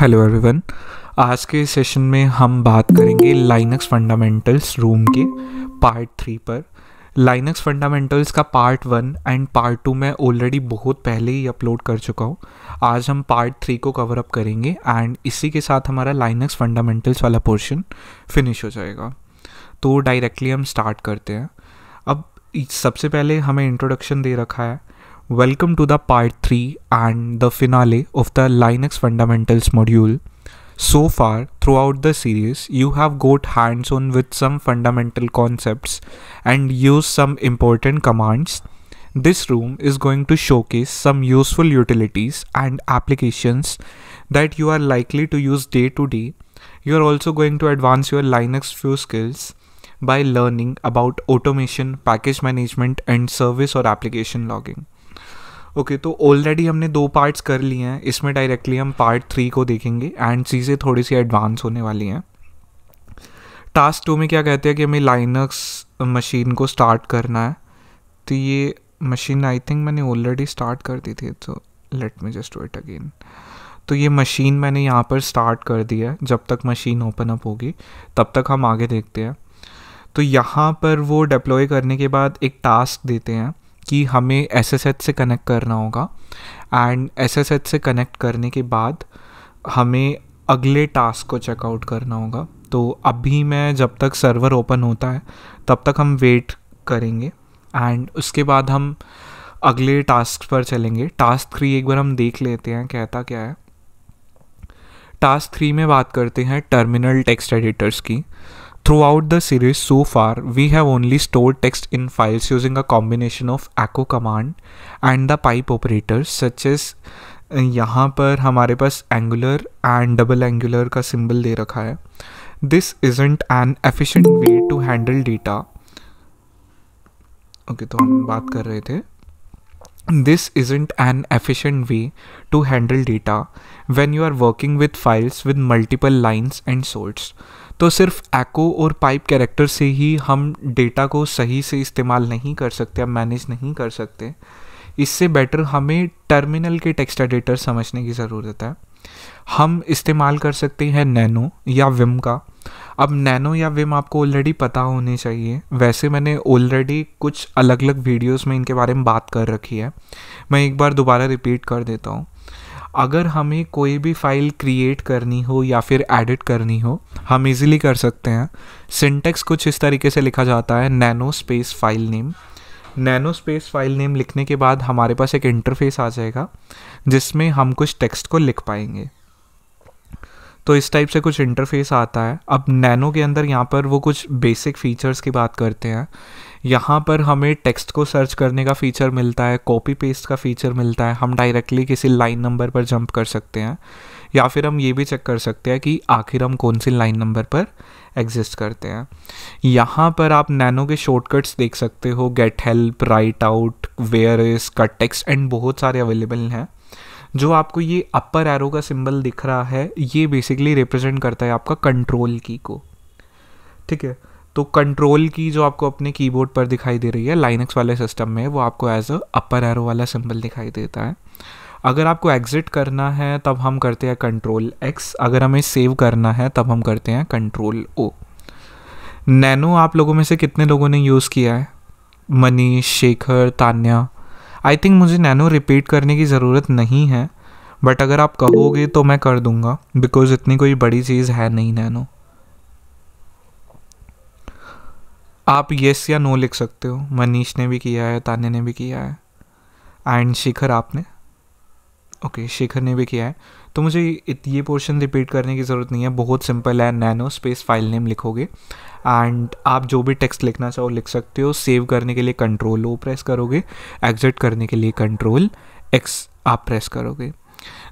Hello everyone. आज के session में हम बात करेंगे लाइनक्स फंडामेंटल्स रूम के पार्ट 3 पर। लाइनक्स फंडामेंटल्स का पार्ट 1 एंड पार्ट 2 मैं ऑलरेडी बहुत पहले ही अपलोड कर चुका हूँ। आज हम पार्ट 3 को कवर अप करेंगे एंड इसी के साथ हमारा लाइनक्स फंडामेंटल्स वाला पोर्शन फिनिश हो जाएगा। तो डायरेक्टली हम स्टार्ट करते हैं। अब सबसे पहले हमें इंट्रोडक्शन दे रखा है, Welcome to the part 3 and the finale of the Linux Fundamentals module. So far, throughout the series, you have got hands-on with some fundamental concepts and used some important commands. This room is going to showcase some useful utilities and applications that you are likely to use day to day. You are also going to advance your Linux few skills by learning about automation, package management, and service or application logging. Okay तो already हमने 2 parts कर लिए हैं, इसमें directly हम part 3 को देखेंगे and चीज़ें थोड़ी सी एडवांस होने वाली हैं। टास्क 2 में क्या कहते हैं कि हमें लाइनक्स मशीन को स्टार्ट करना है। तो ये मशीन आई थिंक मैंने ऑलरेडी स्टार्ट कर दी थी, तो let me just do it again. तो ये मशीन मैंने यहाँ पर स्टार्ट कर दिया है। जब तक मशीन ओपन अप होगी तब तक हम आगे देखते हैं। तो यहाँ पर वो डिप्लॉय करने के बाद एक टास्क देते हैं कि हमें SSH से कनेक्ट करना होगा एंड SSH से कनेक्ट करने के बाद हमें अगले टास्क को चेकआउट करना होगा। तो अभी मैं जब तक सर्वर ओपन होता है तब तक हम वेट करेंगे एंड उसके बाद हम अगले टास्क पर चलेंगे। टास्क 3 एक बार हम देख लेते हैं कहता क्या है। टास्क 3 में बात करते हैं टर्मिनल टेक्स्ट एडिटर्स की। Throughout the series so far, we have only stored text in files using a combination of echo command and the pipe operators such as यहाँ पर हमारे पास angular and double angular का symbol दे रखा है। This isn't an efficient way to handle data. Okay तो हम बात कर रहे थे This isn't an efficient way to handle data when you are working with files with multiple lines and sorts. तो सिर्फ एको और पाइप कैरेक्टर से ही हम डेटा को सही से इस्तेमाल नहीं कर सकते, मैनेज नहीं कर सकते। इससे बेटर हमें टर्मिनल के टेक्स्ट एडिटर समझने की ज़रूरत है। हम इस्तेमाल कर सकते हैं नैनो या विम का। अब नैनो या विम आपको ऑलरेडी पता होने चाहिए। वैसे मैंने ऑलरेडी कुछ अलग अलग वीडियोस में इनके बारे में बात कर रखी है, मैं एक बार दोबारा रिपीट कर देता हूँ। अगर हमें कोई भी फाइल क्रिएट करनी हो या फिर एडिट करनी हो हम इजीली कर सकते हैं। सिंटेक्स कुछ इस तरीके से लिखा जाता है, nano space file name. Nano space file name लिखने के बाद हमारे पास एक इंटरफेस आ जाएगा जिसमें हम कुछ टेक्स्ट को लिख पाएंगे। तो इस टाइप से कुछ इंटरफेस आता है। अब नैनो के अंदर यहाँ पर वो कुछ बेसिक फीचर्स की बात करते हैं। यहाँ पर हमें टेक्स्ट को सर्च करने का फ़ीचर मिलता है, कॉपी पेस्ट का फ़ीचर मिलता है। हम डायरेक्टली किसी लाइन नंबर पर जंप कर सकते हैं या फिर हम ये भी चेक कर सकते हैं कि आखिर हम कौन सी लाइन नंबर पर एग्जिस्ट करते हैं। यहाँ पर आप नैनो के शॉर्टकट्स देख सकते हो, get help, right out, where is, cut text and बहुत सारे अवेलेबल हैं। जो आपको ये अपर एरो का सिंबल दिख रहा है ये बेसिकली रिप्रेजेंट करता है आपका कंट्रोल की को, ठीक है। तो कंट्रोल की जो आपको अपने कीबोर्ड पर दिखाई दे रही है लाइनक्स वाले सिस्टम में, वो आपको एज अ अपर एरो वाला सिंबल दिखाई देता है। अगर आपको एग्जिट करना है तब हम करते हैं कंट्रोल X, अगर हमें सेव करना है तब हम करते हैं कंट्रोल O। नैनो आप लोगों में से कितने लोगों ने यूज़ किया है? मनीष, शेखर, तान्या। आई थिंक मुझे नैनो रिपीट करने की ज़रूरत नहीं है, बट अगर आप कहोगे तो मैं कर दूंगा बिकॉज इतनी कोई बड़ी चीज़ है नहीं नैनो। आप येस या नो लिख सकते हो। मनीष ने भी किया है, तान्या ने भी किया है एंड शेखर आपने, ओके शेखर ने भी किया है। तो मुझे ये पोर्शन रिपीट करने की ज़रूरत नहीं है, बहुत सिंपल है। नैनो स्पेस फाइल नेम लिखोगे एंड आप जो भी टेक्स्ट लिखना चाहो लिख सकते हो। सेव करने के लिए कंट्रोल O प्रेस करोगे, एग्जिट करने के लिए कंट्रोल X आप प्रेस करोगे।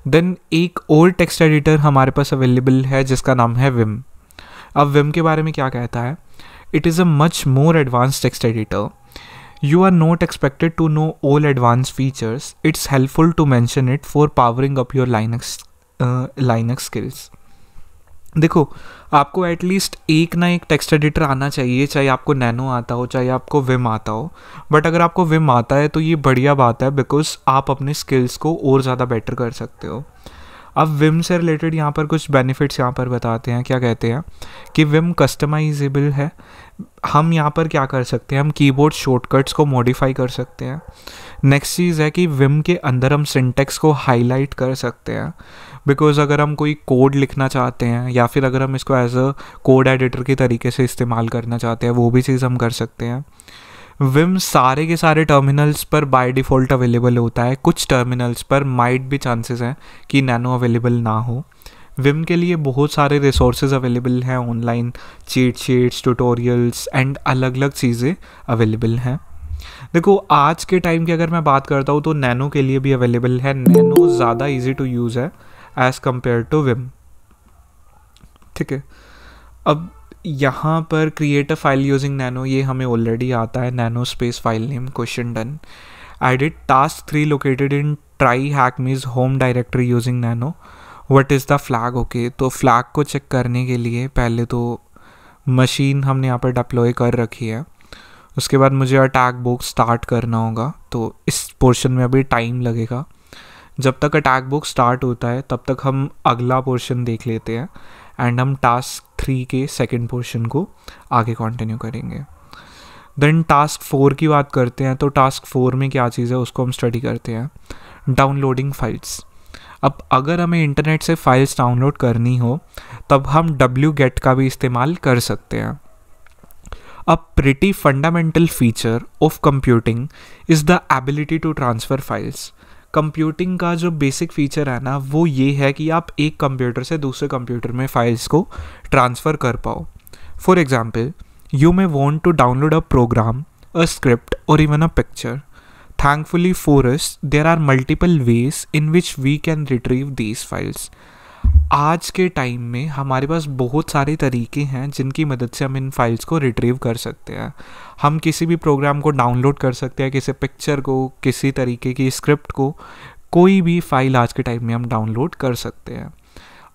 देन एक और टेक्स्ट एडिटर हमारे पास अवेलेबल है जिसका नाम है विम। अब विम के बारे में क्या कहता है? It is a much more advanced text editor. You are not expected to know all advanced features. It's helpful to mention it for powering up your Linux skills. देखो आपको एटलीस्ट एक ना एक टेक्स्ट एडिटर आना चाहिए, चाहे आपको nano आता हो चाहे आपको विम आता हो। बट अगर आपको विम आता है तो ये बढ़िया बात है बिकॉज आप अपने स्किल्स को और ज़्यादा बेटर कर सकते हो। अब विम से रिलेटेड यहाँ पर कुछ बेनिफिट्स यहाँ पर बताते हैं। क्या कहते हैं कि विम कस्टमाइजेबल है। हम यहाँ पर क्या कर सकते हैं, हम कीबोर्ड शॉर्टकट्स को मॉडिफाई कर सकते हैं। नेक्स्ट चीज़ है कि विम के अंदर हम सिंटेक्स को हाईलाइट कर सकते हैं, बिकॉज अगर हम कोई कोड लिखना चाहते हैं या फिर अगर हम इसको एज अ कोड एडिटर के तरीके से इस्तेमाल करना चाहते हैं, वो भी चीज़ हम कर सकते हैं। विम सारे के सारे टर्मिनल्स पर बाय डिफ़ॉल्ट अवेलेबल होता है। कुछ टर्मिनल्स पर माइट भी चांसेस हैं कि नैनो अवेलेबल ना हो। विम के लिए बहुत सारे रिसोर्सेज अवेलेबल हैं online, cheat sheets, tutorials and अलग अलग चीज़ें अवेलेबल हैं। देखो आज के टाइम की अगर मैं बात करता हूँ तो नैनो के लिए भी अवेलेबल है। नैनो ज़्यादा इजी टू यूज़ है एज़ कम्पेयर टू विम। ठीक है, अब यहाँ पर create a file using nano, ये हमें ऑलरेडी आता है। Nano space file name, question done. Edit task 3 located in try hack me's home directory using nano. What is the flag? Okay, तो फ्लैग को चेक करने के लिए पहले तो मशीन हमने यहाँ पर डिप्लॉय कर रखी है। उसके बाद मुझे अटैक बुक स्टार्ट करना होगा, तो इस पोर्शन में अभी टाइम लगेगा। जब तक अटैक बुक स्टार्ट होता है तब तक हम अगला पोर्शन देख लेते हैं एंड हम टास्क 3 के सेकेंड पोर्शन को आगे कंटिन्यू करेंगे। देन टास्क 4 की बात करते हैं। तो टास्क 4 में क्या चीज़ है उसको हम स्टडी करते हैं, डाउनलोडिंग फाइल्स। अब अगर हमें इंटरनेट से फाइल्स डाउनलोड करनी हो तब हम wget का भी इस्तेमाल कर सकते हैं। A pretty fundamental feature of computing is the ability to transfer files. Computing का जो बेसिक फीचर है ना वो ये है कि आप एक कंप्यूटर से दूसरे कंप्यूटर में फाइल्स को ट्रांसफ़र कर पाओ। For example, you may want to download a program, a script और even a picture. Thankfully for us, there are multiple ways in which we can retrieve these files. आज के time में हमारे पास बहुत सारे तरीके हैं जिनकी मदद से हम इन फाइल्स को रिट्रीव कर सकते हैं। हम किसी भी प्रोग्राम को डाउनलोड कर सकते हैं, किसी पिक्चर को, किसी तरीके की स्क्रिप्ट को, कोई भी फाइल आज के टाइम में हम डाउनलोड कर सकते हैं।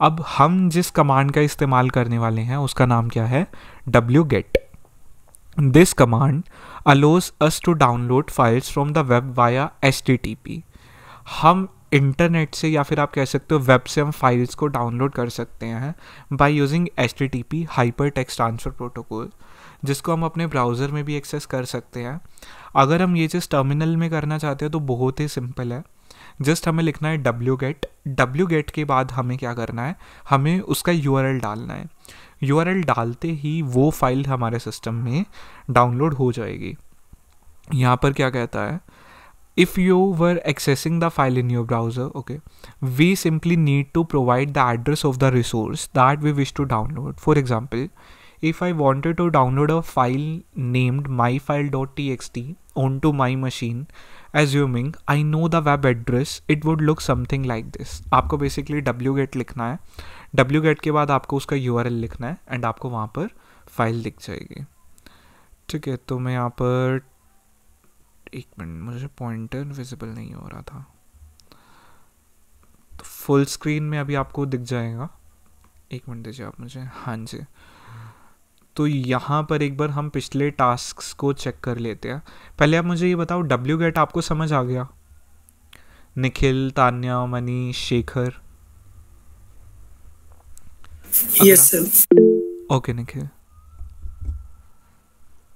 अब हम जिस कमांड का इस्तेमाल करने वाले हैं उसका नाम क्या है, wget। This command allows us to download files from the web via HTTP. हम इंटरनेट से या फिर आप कह सकते हो वेब से हम फाइल्स को डाउनलोड कर सकते हैं by using HTTP hyper text transfer protocol, जिसको हम अपने ब्राउज़र में भी एक्सेस कर सकते हैं। अगर हम ये चीज़ टर्मिनल में करना चाहते हैं तो बहुत ही सिंपल है। जस्ट हमें लिखना है wget के बाद हमें क्या करना है, हमें उसका URL डालना है। URL डालते ही वो फाइल हमारे सिस्टम में डाउनलोड हो जाएगी। यहाँ पर क्या कहता है, if you were accessing the file in your browser, okay, we simply need to provide the address of the resource that we wish to download. For example, if I wanted to download a file named myfile.txt onto my machine, assuming I know the web address, it would look something like this. आपको basically wget लिखना है, wget के बाद आपको उसका URL लिखना है and आपको वहाँ पर फाइल दिख जाएगी। ठीक है, तो मैं यहाँ पर एक मिनट, मुझे पॉइंटर विजिबल नहीं हो रहा था, तो फुल स्क्रीन में अभी आपको दिख जाएगा। एक मिनट दीजिए आप मुझे। हाँ जी, तो यहाँ पर एक बार हम पिछले टास्क्स को चेक कर लेते हैं। पहले आप मुझे ये बताओ, wget आपको समझ आ गया? Nikhil, Tanya, Manish, Shekhar? Yes sir. Okay Nikhil,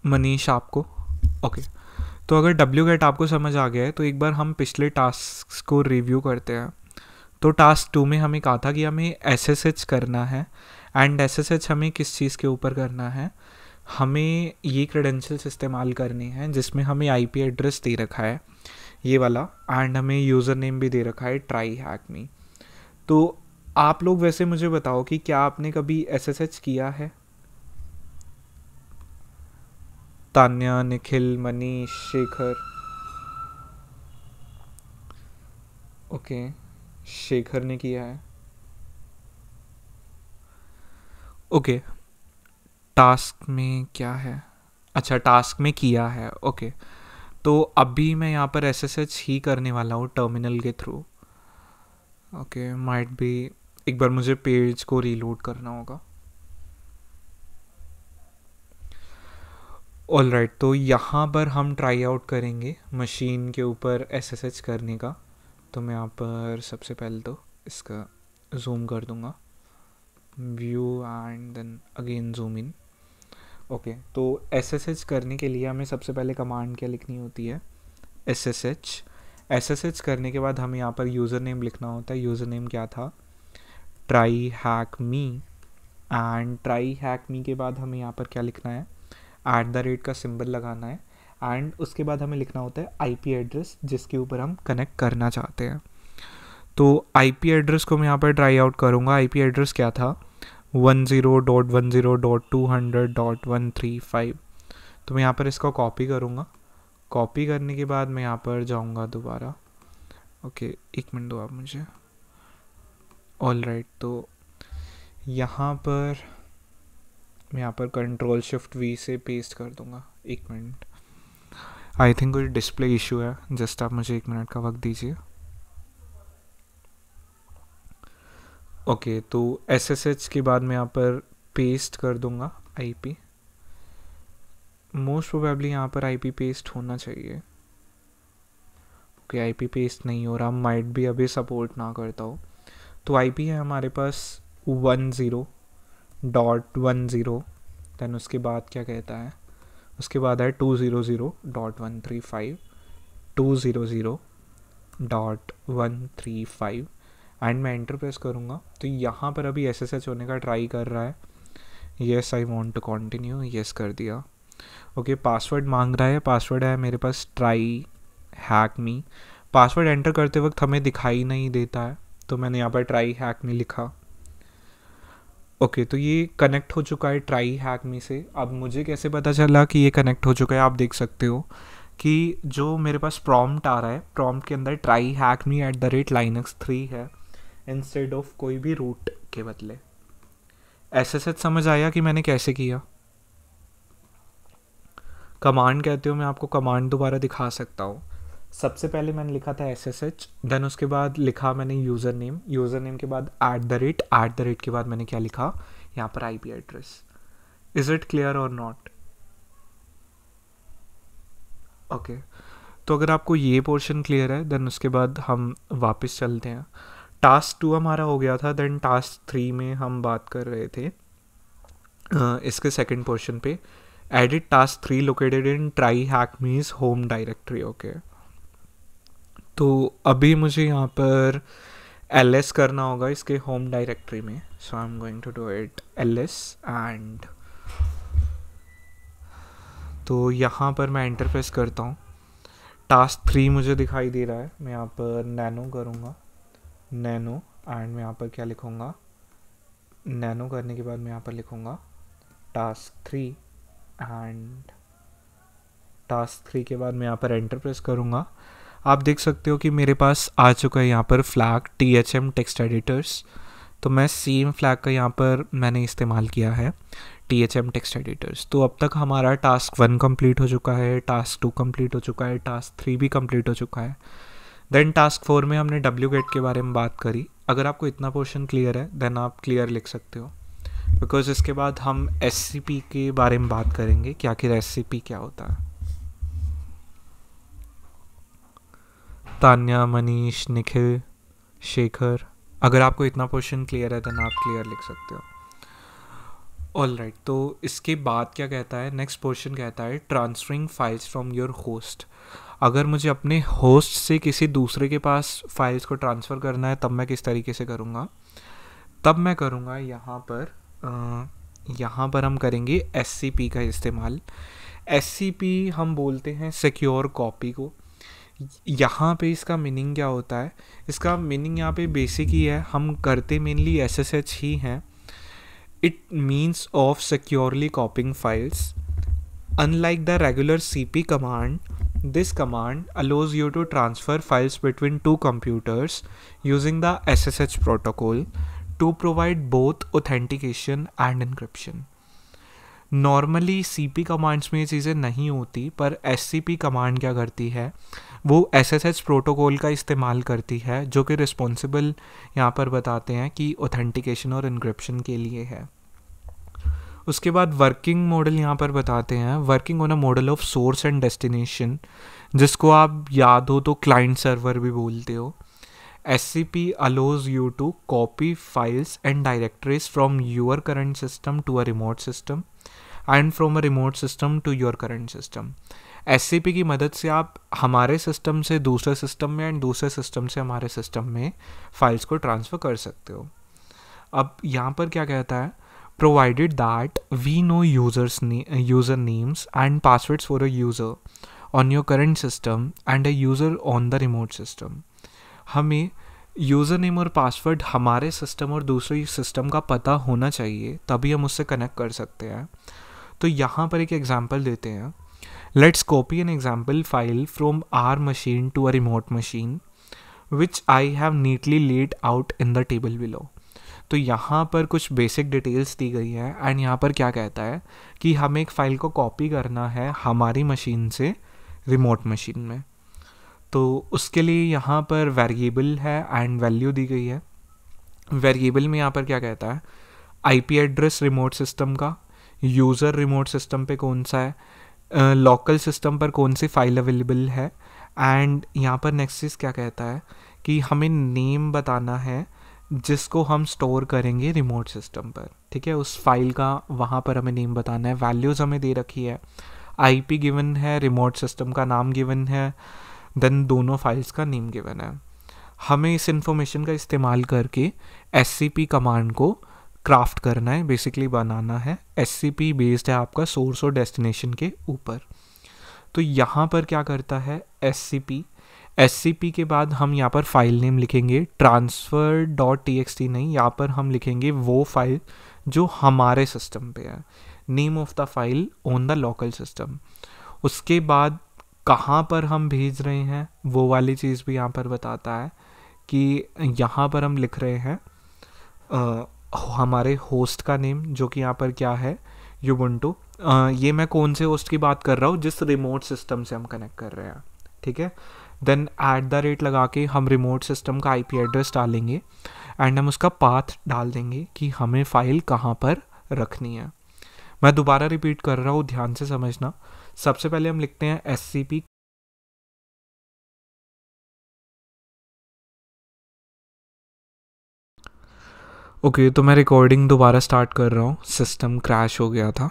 Manish आपको? ओके, तो अगर wget आपको समझ आ गया है तो एक बार हम पिछले टास्क्स को रिव्यू करते हैं। तो टास्क 2 में हमें कहा था कि हमें SSH करना है एंड SSH हमें किस चीज़ के ऊपर करना है, हमें ये क्रेडेंशियल्स इस्तेमाल करने हैं जिसमें हमें IP एड्रेस दे रखा है ये वाला एंड हमें यूज़र नेम भी दे रखा है ट्राई हैक मी। तो आप लोग वैसे मुझे बताओ कि क्या आपने कभी SSH किया है? तान्या, निखिल, मनीष, शेखर? ओके, शेखर ने किया है। ओके, टास्क में क्या है? अच्छा, टास्क में किया है। ओके, तो अभी मैं यहाँ पर SSH ही करने वाला हूँ टर्मिनल के थ्रू। ओके, माइट भी एक बार मुझे पेज को रीलोड करना होगा। ऑलराइट, तो यहाँ पर हम ट्राई आउट करेंगे मशीन के ऊपर SSH करने का। तो मैं यहाँ पर सबसे पहले तो इसका जूम कर दूंगा, view and then again zoom in. Okay, तो SSH करने के लिए हमें सबसे पहले कमांड क्या लिखनी होती है, SSH करने के बाद हमें यहाँ पर यूज़र नेम लिखना होता है। यूज़र नेम क्या था, try hack me, and try hack me के बाद हमें यहाँ पर क्या लिखना है, @ का सिंबल लगाना है, एंड उसके बाद हमें लिखना होता है IP एड्रेस जिसके ऊपर हम कनेक्ट करना चाहते हैं। तो IP एड्रेस को मैं यहाँ पर ट्राई आउट करूँगा। IP एड्रेस क्या था, 10.10.200.135। तो मैं यहाँ पर इसको कॉपी करूँगा। कॉपी करने के बाद मैं यहाँ पर जाऊँगा दोबारा। ओके, एक मिनट दो आप मुझे। ऑल राइट, तो यहाँ पर मैं यहाँ पर Ctrl+Shift+V से पेस्ट कर दूँगा। एक मिनट, आई थिंक कोई डिस्प्ले इशू है, जस्ट आप मुझे 1 मिनट का वक्त दीजिए। ओके, तो SSH के बाद मैं यहाँ पर पेस्ट कर दूँगा IP। मोस्ट प्रोबेबली यहाँ पर IP पेस्ट होना चाहिए। ओके, IP पेस्ट नहीं हो रहा, माइट भी अभी सपोर्ट ना करता हो। तो IP है हमारे पास 10.10, देन उसके बाद क्या कहता है, उसके बाद है 200.135, 200.135, एंड मैं एंटर प्रेस करूँगा। तो यहाँ पर अभी SSH होने का ट्राई कर रहा है। Yes, I want to continue, yes कर दिया। ओके, पासवर्ड मांग रहा है। पासवर्ड है मेरे पास ट्राई हैक मी। पासवर्ड एंटर करते वक्त हमें दिखाई नहीं देता है, तो मैंने यहाँ पर ट्राई हैक मी लिखा। ओके, तो ये कनेक्ट हो चुका है ट्राई हैक मी से। अब मुझे कैसे पता चला कि ये कनेक्ट हो चुका है, आप देख सकते हो कि जो मेरे पास प्रॉम्प्ट आ रहा है, प्रॉम्प्ट के अंदर ट्राई हैक मी @linux3 है इंस्टेड ऑफ कोई भी रूट के बदले। SSH समझ आया कि मैंने कैसे किया। कमांड कहते हो, मैं आपको कमांड दोबारा दिखा सकता हूँ। सबसे पहले मैंने लिखा था SSH, देन उसके बाद लिखा मैंने यूज़र नेम, यूज़र नेम के बाद @ के बाद मैंने क्या लिखा, यहाँ पर IP address. Is it clear और नॉट? ओके, तो अगर आपको ये पोर्शन क्लियर है, देन उसके बाद हम वापस चलते हैं। टास्क 2 हमारा हो गया था, देन टास्क 3 में हम बात कर रहे थे इसके सेकंड पोर्शन पे, edit task 3 located in try hack मीज होम डायरेक्टरी। ओके, तो अभी मुझे यहाँ पर ls करना होगा इसके होम डायरेक्टरी में। So I am going to do it ls, and तो यहाँ पर मैं एंटर प्रेस करता हूँ। टास्क 3 मुझे दिखाई दे रहा है, मैं यहाँ पर नैनो करूँगा, नैनो, एंड मैं यहाँ पर क्या लिखूँगा, नैनो करने के बाद मैं यहाँ पर लिखूँगा टास्क 3, एंड टास्क 3 के बाद मैं यहाँ पर एंटर प्रेस करूँगा। आप देख सकते हो कि मेरे पास आ चुका है यहाँ पर फ्लैग THM टेक्स्ट एडिटर्स। तो मैं सेम फ्लैग का यहाँ पर मैंने इस्तेमाल किया है, THM टेक्स्ट एडिटर्स। तो अब तक हमारा टास्क 1 कंप्लीट हो चुका है, टास्क 2 कंप्लीट हो चुका है, टास्क 3 भी कंप्लीट हो चुका है। देन टास्क 4 में हमने wget के बारे में बात करी। अगर आपको इतना पोर्शन क्लियर है, देन आप क्लियर लिख सकते हो, बिकॉज इसके बाद हम SCP के बारे में बात करेंगे कि आखिर SCP क्या होता है। तान्या, मनीष, निखिल, शेखर, अगर आपको इतना पोर्शन क्लियर है, देन आप क्लियर लिख सकते हो। ऑल राइट, तो इसके बाद क्या कहता है, नेक्स्ट पोर्शन कहता है transferring files from your host. अगर मुझे अपने होस्ट से किसी दूसरे के पास फाइल्स को ट्रांसफ़र करना है, तब मैं किस तरीके से करूँगा, तब मैं करूँगा यहाँ पर हम करेंगे SCP का इस्तेमाल। SCP हम बोलते हैं सिक्योर कॉपी को। यहाँ पे इसका मीनिंग क्या होता है, इसका मीनिंग यहाँ पे बेसिक ही है, हम करते मेनली SSH ही हैं। It means of securely कॉपिंग files. Unlike the regular CP command, this command allows you to transfer files between two computers using the SSH protocol to provide both authentication and encryption. Normally CP commands में ये चीज़ें नहीं होती, पर SCP command क्या करती है, वो SSH प्रोटोकॉल का इस्तेमाल करती है, जो कि रिस्पॉन्सिबल यहाँ पर बताते हैं कि ऑथेंटिकेशन और इनक्रिप्शन के लिए है। उसके बाद वर्किंग मॉडल यहाँ पर बताते हैं, working on a model of source and destination, जिसको आप याद हो तो क्लाइंट सर्वर भी बोलते हो। SCP allows you to copy files and directories from your current system to a remote system and from a remote system to your current system. SCP की मदद से आप हमारे सिस्टम से दूसरे सिस्टम में एंड दूसरे सिस्टम से हमारे सिस्टम में फाइल्स को ट्रांसफ़र कर सकते हो. अब यहाँ पर क्या कहता है, provided that we know user names and passwords for a user on your current system and a user on the remote system. हमें यूज़र नेम और पासवर्ड हमारे सिस्टम और दूसरे सिस्टम का पता होना चाहिए, तभी हम उससे कनेक्ट कर सकते हैं. तो यहाँ पर एक एग्जांपल देते हैं. Let's copy an example file from our machine to a remote machine which I have neatly laid out in the table below. तो यहाँ पर कुछ बेसिक डिटेल्स दी गई हैं एंड यहाँ पर क्या कहता है कि हमें एक फ़ाइल को कॉपी करना है हमारी मशीन से रिमोट मशीन में. तो उसके लिए यहाँ पर वेरिएबल है एंड वैल्यू दी गई है. वेरिएबल में यहाँ पर क्या कहता है, आईपी एड्रेस रिमोट सिस्टम का, यूज़र रिमोट सिस्टम पे कौन सा है, लोकल सिस्टम पर कौन सी फाइल अवेलेबल है, एंड यहाँ पर नेक्स्ट चीज़ क्या कहता है कि हमें नेम बताना है जिसको हम स्टोर करेंगे रिमोट सिस्टम पर. ठीक है, उस फाइल का वहाँ पर हमें नेम बताना है. वैल्यूज़ हमें दे रखी है, आईपी गिवन है, रिमोट सिस्टम का नाम गिवन है, देन दोनों फाइल्स का नेम गिवन है. हमें इस इंफॉर्मेशन का इस्तेमाल करके SCP कमांड को क्राफ्ट करना है, बेसिकली बनाना है. SCP बेस्ड है आपका सोर्स और डेस्टिनेशन के ऊपर. तो यहाँ पर क्या करता है SCP के बाद हम यहाँ पर फाइल नेम लिखेंगे, transfer.txt नहीं, यहाँ पर हम लिखेंगे वो फाइल जो हमारे सिस्टम पे है, name of the file on the local system. उसके बाद कहाँ पर हम भेज रहे हैं वो वाली चीज़ भी यहाँ पर बताता है कि यहाँ पर हम लिख रहे हैं हमारे होस्ट का नेम, जो कि यहाँ पर क्या है, यूबुंटू. ये मैं कौन से होस्ट की बात कर रहा हूँ, जिस रिमोट सिस्टम से हम कनेक्ट कर रहे हैं. ठीक है, देन @ लगा के हम रिमोट सिस्टम का IP एड्रेस डालेंगे एंड हम उसका पाथ डाल देंगे कि हमें फ़ाइल कहाँ पर रखनी है. मैं दोबारा रिपीट कर रहा हूँ, ध्यान से समझना. सबसे पहले हम लिखते हैं SCP ओके. तो मैं रिकॉर्डिंग दोबारा स्टार्ट कर रहा हूँ, सिस्टम क्रैश हो गया था.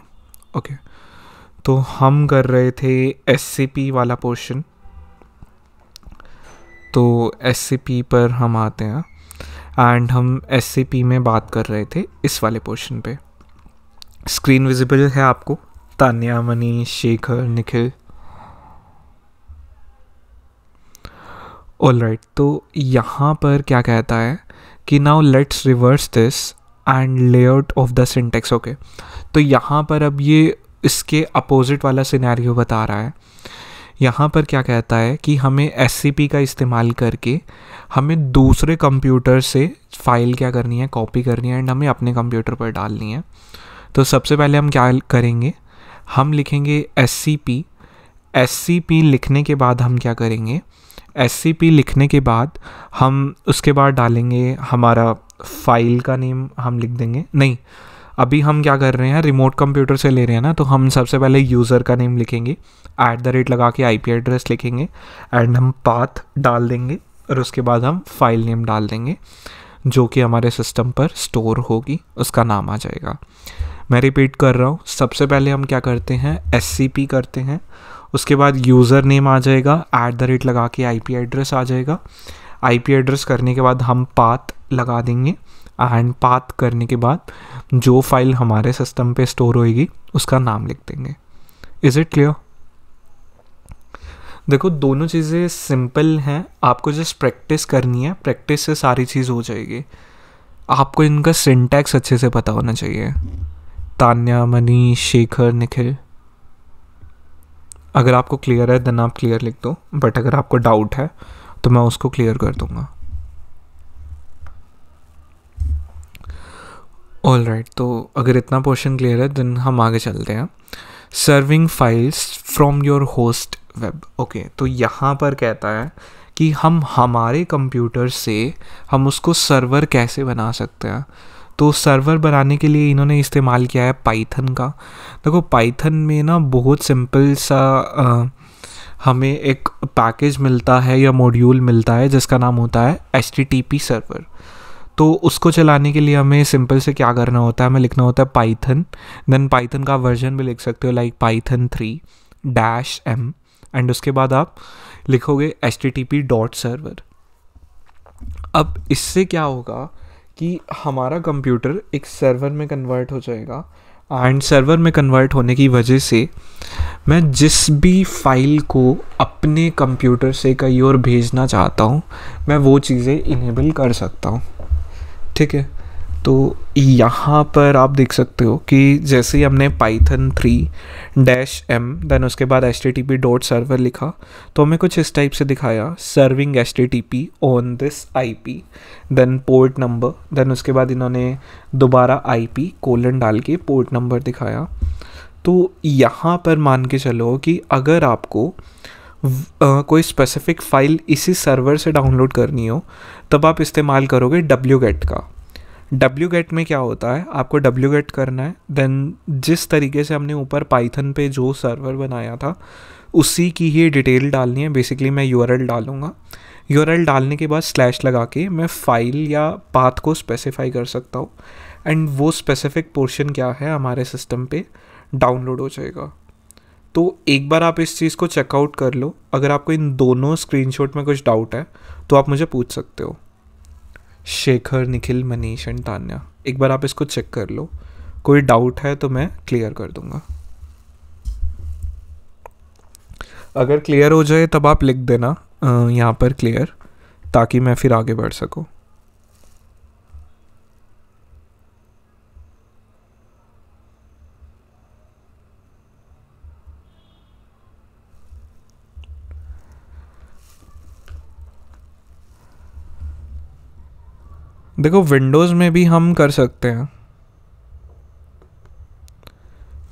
ओके, तो हम कर रहे थे SCP वाला पोर्शन. तो SCP पर हम आते हैं एंड हम SCP में बात कर रहे थे इस वाले पोर्शन पे. स्क्रीन विजिबल है आपको, तान्या, मनीष, शेखर, निखिल. ऑलराइट, तो यहाँ पर क्या कहता है कि now let's reverse this and layout of the syntax. Okay, तो यहाँ पर अब ये इसके अपोजिट वाला सिनेरियो बता रहा है. यहाँ पर क्या कहता है कि हमें SCP का इस्तेमाल करके हमें दूसरे कंप्यूटर से फाइल क्या करनी है, कॉपी करनी है एंड हमें अपने कंप्यूटर पर डालनी है. तो सबसे पहले हम क्या करेंगे, हम लिखेंगे SCP. SCP लिखने के बाद हम क्या करेंगे, SCP लिखने के बाद हम उसके बाद डालेंगे हमारा फाइल का नेम, हम लिख देंगे. नहीं, अभी हम क्या कर रहे हैं, रिमोट कंप्यूटर से ले रहे हैं ना, तो हम सबसे पहले यूज़र का नेम लिखेंगे, @ लगा के IP एड्रेस लिखेंगे एंड हम पाथ डाल देंगे और उसके बाद हम फाइल नेम डाल देंगे जो कि हमारे सिस्टम पर स्टोर होगी, उसका नाम आ जाएगा. मैं रिपीट कर रहा हूँ. सबसे पहले हम क्या करते हैं, SCP करते हैं, उसके बाद यूज़र नेम आ जाएगा, @ लगा के IP एड्रेस आ जाएगा. IP एड्रेस करने के बाद हम पाथ लगा देंगे एंड पाथ करने के बाद जो फाइल हमारे सिस्टम पे स्टोर होएगी उसका नाम लिख देंगे. Is it clear? देखो, दोनों चीज़ें सिंपल हैं, आपको जस्ट प्रैक्टिस करनी है, प्रैक्टिस से सारी चीज़ हो जाएगी. आपको इनका सिंटैक्स अच्छे से पता होना चाहिए. तान्या, मनीष, शेखर, निखिल, अगर आपको क्लियर है देन आप क्लियर लिख दो, बट अगर आपको डाउट है तो मैं उसको क्लियर कर दूंगा. ऑलराइट, तो अगर इतना पोर्शन क्लियर है देन हम आगे चलते हैं. Serving files from your host web. Okay, तो यहाँ पर कहता है कि हम हमारे कंप्यूटर से हम उसको सर्वर कैसे बना सकते हैं. तो सर्वर बनाने के लिए इन्होंने इस्तेमाल किया है पाइथन का. देखो, पाइथन में ना बहुत सिंपल सा हमें एक पैकेज मिलता है या मॉड्यूल मिलता है जिसका नाम होता है HTTP सर्वर। तो उसको चलाने के लिए हमें सिंपल से क्या करना होता है, हमें लिखना होता है पाइथन, देन पाइथन का वर्जन भी लिख सकते हो लाइक python 3-m, एंड उसके बाद आप लिखोगे http.server। अब इससे क्या होगा कि हमारा कंप्यूटर एक सर्वर में कन्वर्ट हो जाएगा, एंड सर्वर में कन्वर्ट होने की वजह से मैं जिस भी फाइल को अपने कंप्यूटर से कहीं और भेजना चाहता हूँ मैं वो चीज़ें इनेबल कर सकता हूँ। ठीक है, तो यहाँ पर आप देख सकते हो कि जैसे ही हमने python 3-m देन उसके बाद http.server लिखा तो हमें कुछ इस टाइप से दिखाया, serving http on this IP, then port number, then उसके बाद इन्होंने दोबारा IP कोलन डाल के पोर्ट नंबर दिखाया। तो यहाँ पर मान के चलो कि अगर आपको कोई स्पेसिफिक फ़ाइल इसी सर्वर से डाउनलोड करनी हो तब आप इस्तेमाल करोगे wget का। wget में क्या होता है, आपको wget करना है, देन जिस तरीके से हमने ऊपर पाइथन पे जो सर्वर बनाया था उसी की ही डिटेल डालनी है। बेसिकली मैं URL डालूँगा, URL डालने के बाद स्लैश लगा के मैं फ़ाइल या पाथ को स्पेसिफाई कर सकता हूँ, एंड वो स्पेसिफिक पोर्शन क्या है हमारे सिस्टम पे डाउनलोड हो जाएगा। तो एक बार आप इस चीज़ को चेकआउट कर लो। अगर आपको इन दोनों स्क्रीनशॉट में कुछ डाउट है तो आप मुझे पूछ सकते हो। शेखर, निखिल, मनीष एंड तान्या, एक बार आप इसको चेक कर लो, कोई डाउट है तो मैं क्लियर कर दूंगा। अगर क्लियर हो जाए तब आप लिख देना यहाँ पर क्लियर, ताकि मैं फिर आगे बढ़ सकूँ। देखो विंडोज़ में भी हम कर सकते हैं,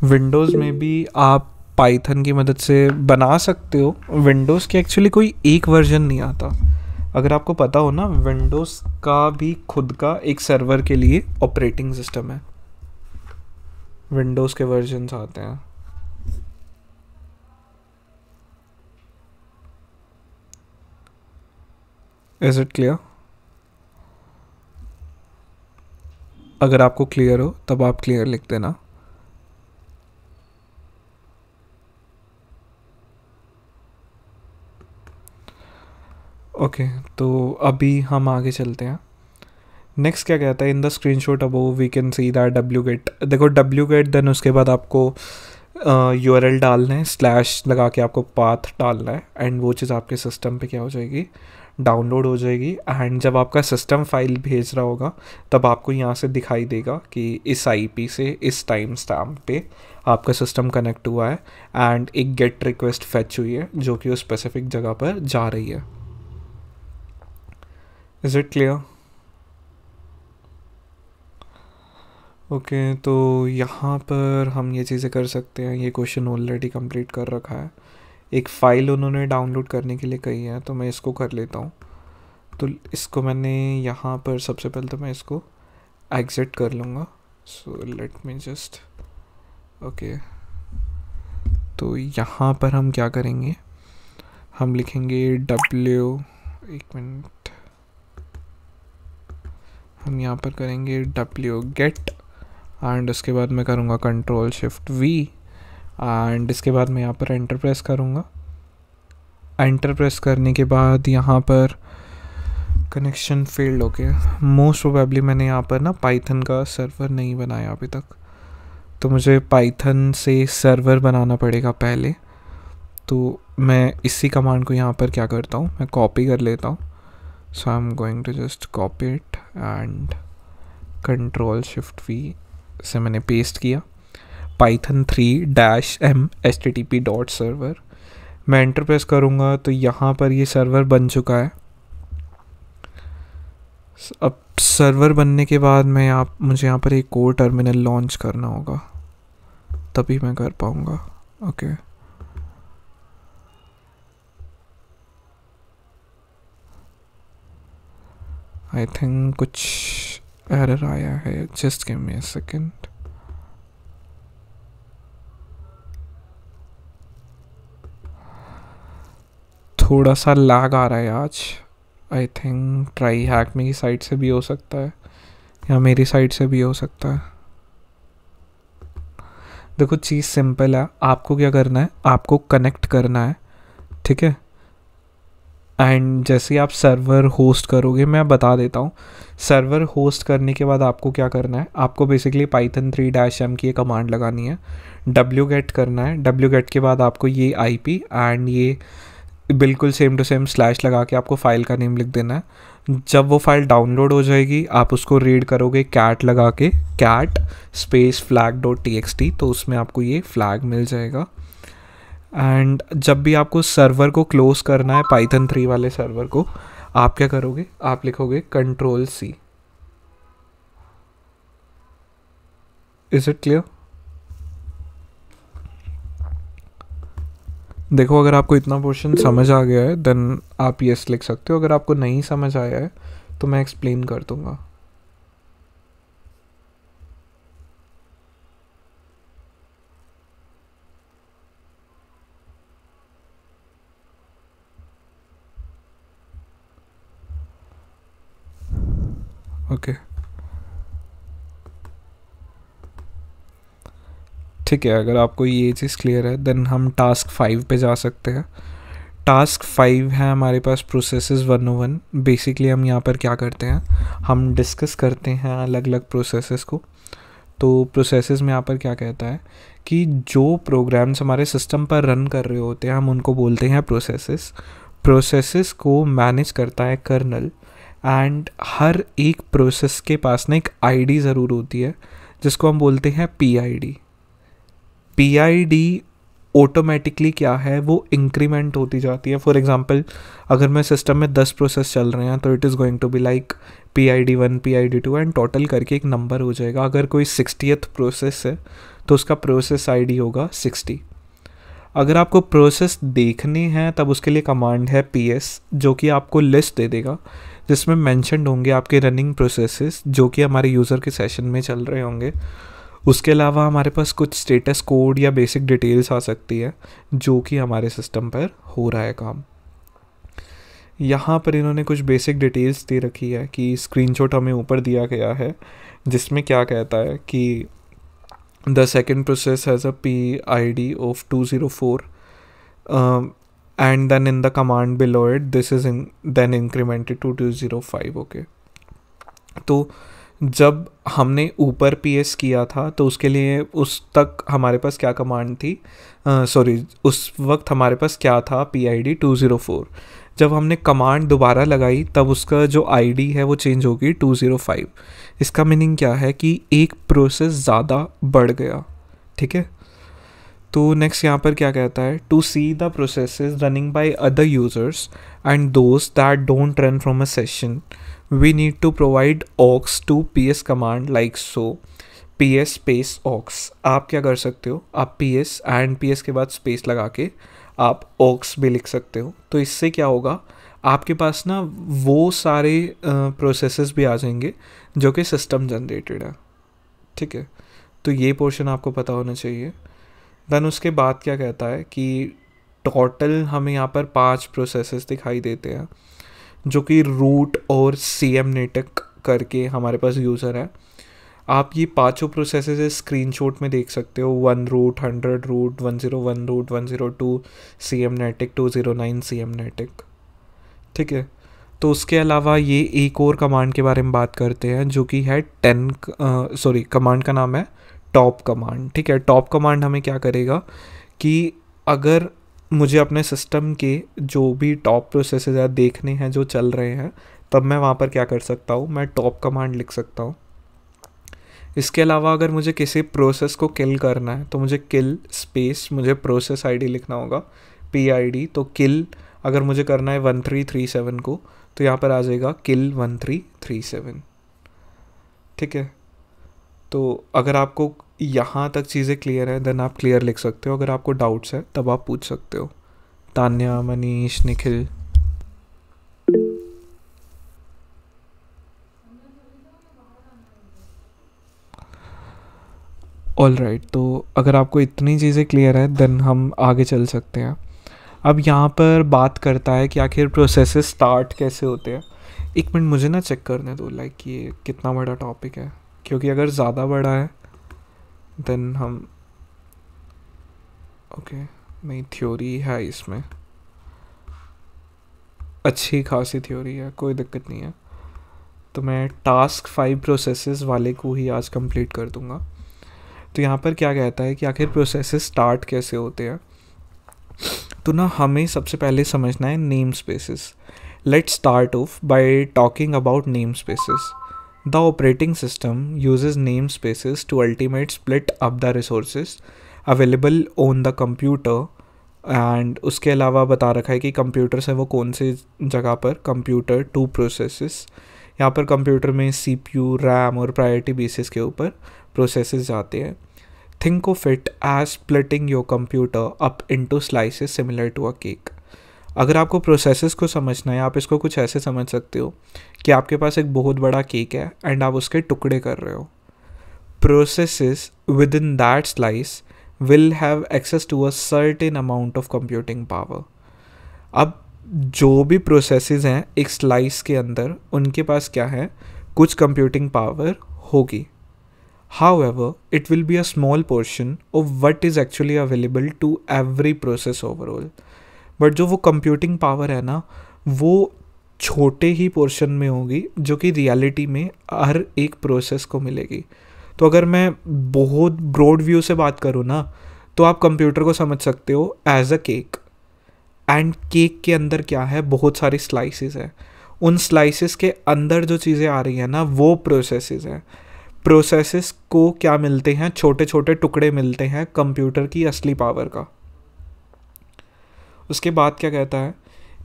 विंडोज़ में भी आप पाइथन की मदद से बना सकते हो। विंडोज़ के एक्चुअली कोई एक वर्जन नहीं आता, अगर आपको पता हो ना, विंडोज़ का भी खुद का एक सर्वर के लिए ऑपरेटिंग सिस्टम है, विंडोज़ के वर्जन्स आते हैं। Is it clear? अगर आपको क्लियर हो तब आप क्लियर लिख देना। ओके, तो अभी हम आगे चलते हैं। नेक्स्ट क्या कहता है, in the screenshot above we can see that wget, देखो wget, देन उसके बाद आपको URL डालना है, स्लैश लगा के आपको पाथ डालना है, एंड वो चीज़ आपके सिस्टम पे क्या हो जाएगी, डाउनलोड हो जाएगी। एंड जब आपका सिस्टम फाइल भेज रहा होगा तब आपको यहाँ से दिखाई देगा कि इस IP से इस टाइम स्टैम्प पे आपका सिस्टम कनेक्ट हुआ है, एंड एक गेट रिक्वेस्ट फेच हुई है जो कि उस स्पेसिफिक जगह पर जा रही है। Is it clear? ओके, तो यहाँ पर हम ये चीज़ें कर सकते हैं। ये क्वेश्चन ऑलरेडी कंप्लीट कर रखा है, एक फ़ाइल उन्होंने डाउनलोड करने के लिए कही है, तो मैं इसको कर लेता हूँ। तो इसको मैंने यहाँ पर सबसे पहले तो मैं इसको एग्जिट कर लूँगा। So let me just, okay, तो यहाँ पर हम क्या करेंगे, हम लिखेंगे एक मिनट, हम यहाँ पर करेंगे wget, एंड उसके बाद मैं करूँगा Ctrl+Shift+V, एंड इसके बाद मैं यहाँ पर एंटर प्रेस करूँगा। एंटर प्रेस करने के बाद यहाँ पर कनेक्शन फेल्ड हो गया। मोस्ट प्रोबेबली मैंने यहाँ पर ना पाइथन का सर्वर नहीं बनाया अभी तक, तो मुझे पाइथन से सर्वर बनाना पड़ेगा पहले। तो मैं इसी कमांड को यहाँ पर क्या करता हूँ, मैं कॉपी कर लेता हूँ। So I am going to just copy it and Ctrl+Shift+V से मैंने पेस्ट किया, python 3-m http.server। मैं एंटर प्रेस करूँगा तो यहाँ पर ये सर्वर बन चुका है। अब सर्वर बनने के बाद मुझे यहाँ पर एक और टर्मिनल लॉन्च करना होगा, तभी मैं कर पाऊँगा। ओके, आई थिंक कुछ एरर आया है, just give me a second. थोड़ा सा लैग आ रहा है आज। आई थिंक ट्राई हैक मी की साइड से भी हो सकता है या मेरी साइड से भी हो सकता है। देखो चीज़ सिंपल है, आपको क्या करना है, आपको कनेक्ट करना है, ठीक है। एंड जैसे ही आप सर्वर होस्ट करोगे, मैं बता देता हूँ, सर्वर होस्ट करने के बाद आपको क्या करना है, आपको बेसिकली पाइथन 3-m की ये कमांड लगानी है, wget करना है। wget के बाद आपको ये IP एंड ये बिल्कुल सेम टू सेम स्लैश लगा के आपको फाइल का नेम लिख देना है। जब वो फाइल डाउनलोड हो जाएगी, आप उसको रीड करोगे कैट लगा के, कैट स्पेस flag.txt, तो उसमें आपको ये फ्लैग मिल जाएगा। एंड जब भी आपको सर्वर को क्लोज करना है, पाइथन 3 वाले सर्वर को, आप क्या करोगे, आप लिखोगे Ctrl+C। Is it clear? देखो अगर आपको इतना पोर्शन समझ आ गया है देन आप यस लिख सकते हो। अगर आपको नहीं समझ आया है तो मैं एक्सप्लेन कर दूंगा। ओके ठीक है, अगर आपको ये चीज़ क्लियर है देन हम टास्क 5 पे जा सकते हैं। टास्क 5 है हमारे पास प्रोसेसेस 101। बेसिकली हम यहाँ पर क्या करते हैं, हम डिस्कस करते हैं अलग अलग प्रोसेसेस को। तो प्रोसेसेस में यहाँ पर क्या कहता है कि जो प्रोग्राम्स हमारे सिस्टम पर रन कर रहे होते हैं हम उनको बोलते हैं प्रोसेसेस। प्रोसेसेस को मैनेज करता है कर्नल, एंड हर एक प्रोसेस के पास ना एक आईडी ज़रूर होती है जिसको हम बोलते हैं पीआईडी। पीआईडी ऑटोमेटिकली क्या है, वो इंक्रीमेंट होती जाती है। फॉर एग्जांपल अगर मैं सिस्टम में 10 प्रोसेस चल रहे हैं तो it is going to be like PID1 PID2 and total करके एक नंबर हो जाएगा। अगर कोई 60th प्रोसेस है तो उसका प्रोसेस आईडी होगा 60। अगर आपको प्रोसेस देखने हैं तब उसके लिए कमांड है PS, जो कि आपको लिस्ट दे देगा जिसमें मेंशन्ड होंगे आपके रनिंग प्रोसेसेस जो कि हमारे यूज़र के सेशन में चल रहे होंगे। उसके अलावा हमारे पास कुछ स्टेटस कोड या बेसिक डिटेल्स आ सकती है जो कि हमारे सिस्टम पर हो रहा है काम। यहाँ पर इन्होंने कुछ बेसिक डिटेल्स दे रखी है कि स्क्रीनशॉट हमें ऊपर दिया गया है जिसमें क्या कहता है कि the second process has a PID of 204 and then in the command below it this is then incremented to 205। Okay, तो जब हमने ऊपर PS किया था तो उसके लिए उस तक हमारे पास क्या कमांड थी, उस वक्त हमारे पास क्या था, PID 204। जब हमने कमांड दोबारा लगाई तब उसका जो ID है वो चेंज होगी 205। इसका मीनिंग क्या है कि एक प्रोसेस ज़्यादा बढ़ गया, ठीक है। तो नेक्स्ट यहाँ पर क्या कहता है, to see the processes running by other users and those that don't run from a session we need to provide aux to PS command like so, PS space aux। आप क्या कर सकते हो, आप PS एंड PS के बाद space लगा के आप aux भी लिख सकते हो। तो इससे क्या होगा, आपके पास ना वो सारे प्रोसेसेस भी आ जाएंगे जो कि सिस्टम जनरेटेड है, ठीक है। तो ये पोर्शन आपको पता होना चाहिए। देन उसके बाद क्या कहता है कि टोटल हमें यहाँ पर 5 प्रोसेसेस दिखाई देते हैं जो कि रूट और CMNATIC करके हमारे पास यूज़र है। आप ये पांचों प्रोसेसेस स्क्रीनशॉट में देख सकते हो, 1 root, 100 root, 101 root, 102 CMNATIC, 209 CMNATIC, ठीक है। तो उसके अलावा ये एक और कमांड के बारे में बात करते हैं जो कि है कमांड का नाम है टॉप कमांड, ठीक है। टॉप कमांड हमें क्या करेगा कि अगर मुझे अपने सिस्टम के जो भी टॉप प्रोसेसेस है देखने हैं जो चल रहे हैं, तब मैं वहाँ पर क्या कर सकता हूँ, मैं टॉप कमांड लिख सकता हूँ। इसके अलावा अगर मुझे किसी प्रोसेस को किल करना है तो मुझे किल स्पेस मुझे प्रोसेस ID लिखना होगा, PID। तो किल अगर मुझे करना है 1337 को तो यहाँ पर आ जाएगा किल 1337, ठीक है। तो अगर आपको यहाँ तक चीज़ें क्लियर है देन आप क्लियर लिख सकते हो। अगर आपको डाउट्स है तब आप पूछ सकते हो। तान्या, मनीष, निखिल। ऑल राइट, तो अगर आपको इतनी चीज़ें क्लियर है देन हम आगे चल सकते हैं। अब यहाँ पर बात करता है कि आखिर प्रोसेसेस स्टार्ट कैसे होते हैं। एक मिनट मुझे ना चेक करने दो, लाइक ये कितना बड़ा टॉपिक है, क्योंकि अगर ज़्यादा बड़ा है देन हम ओके नहीं, थ्योरी है इसमें, अच्छी खासी थ्योरी है, कोई दिक्कत नहीं है। तो मैं टास्क 5 प्रोसेसेस वाले को ही आज कंप्लीट कर दूंगा। तो यहाँ पर क्या कहता है कि आखिर प्रोसेसेस स्टार्ट कैसे होते हैं। तो ना हमें सबसे पहले समझना है name spaces. Let's start off by talking about name spaces. The operating system uses name spaces to ultimate split up the resources available on the computer. And उसके अलावा बता रखा है कि कंप्यूटर्स है वो कौन से जगह पर, कंप्यूटर टू प्रोसेसेस। यहाँ पर कंप्यूटर में CPU, रैम और प्रायोरिटी बेसिस के ऊपर प्रोसेसेस जाते हैं। Think of it as splitting your computer up into slices similar to a cake. अगर आपको प्रोसेसेस को समझना है, आप इसको कुछ ऐसे समझ सकते हो कि आपके पास एक बहुत बड़ा केक है एंड आप उसके टुकड़े कर रहे हो। Processes with in that slice will have access to a certain amount of computing power। अब जो भी प्रोसेसेस हैं एक स्लाइस के अंदर, उनके पास क्या है, कुछ कंप्यूटिंग पावर होगी। However, it will be a small portion of what is actually available to every process overall। But जो वो कंप्यूटिंग पावर है ना, वो छोटे ही पोर्शन में होगी जो कि रियलिटी में हर एक प्रोसेस को मिलेगी। तो अगर मैं बहुत ब्रॉड व्यू से बात करूँ ना, तो आप कंप्यूटर को समझ सकते हो as a cake. And cake के अंदर क्या है, बहुत सारी स्लाइसेस है। उन स्लाइसेस के अंदर जो चीज़ें आ रही हैं ना, वो प्रोसेसेस हैं। प्रोसेसेस को क्या मिलते हैं, छोटे छोटे टुकड़े मिलते हैं कंप्यूटर की असली पावर का। उसके बाद क्या कहता है,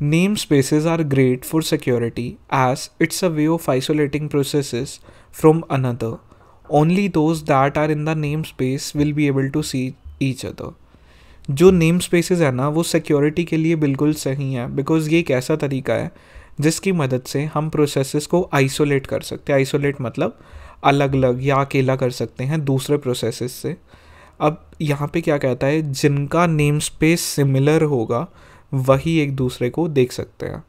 name spaces are great for security as it's a way of isolating processes from another. Only those that are in the name space will be able to see each other. जो name spaces है ना, वो security के लिए बिल्कुल सही है, because ये एक ऐसा तरीका है जिसकी मदद से हम प्रोसेसेस को आइसोलेट कर सकते हैं। आइसोलेट मतलब अलग अलग या अकेला कर सकते हैं दूसरे प्रोसेसेस से। अब यहाँ पे क्या कहता है, जिनका नेम स्पेस सिमिलर होगा वही एक दूसरे को देख सकते हैं।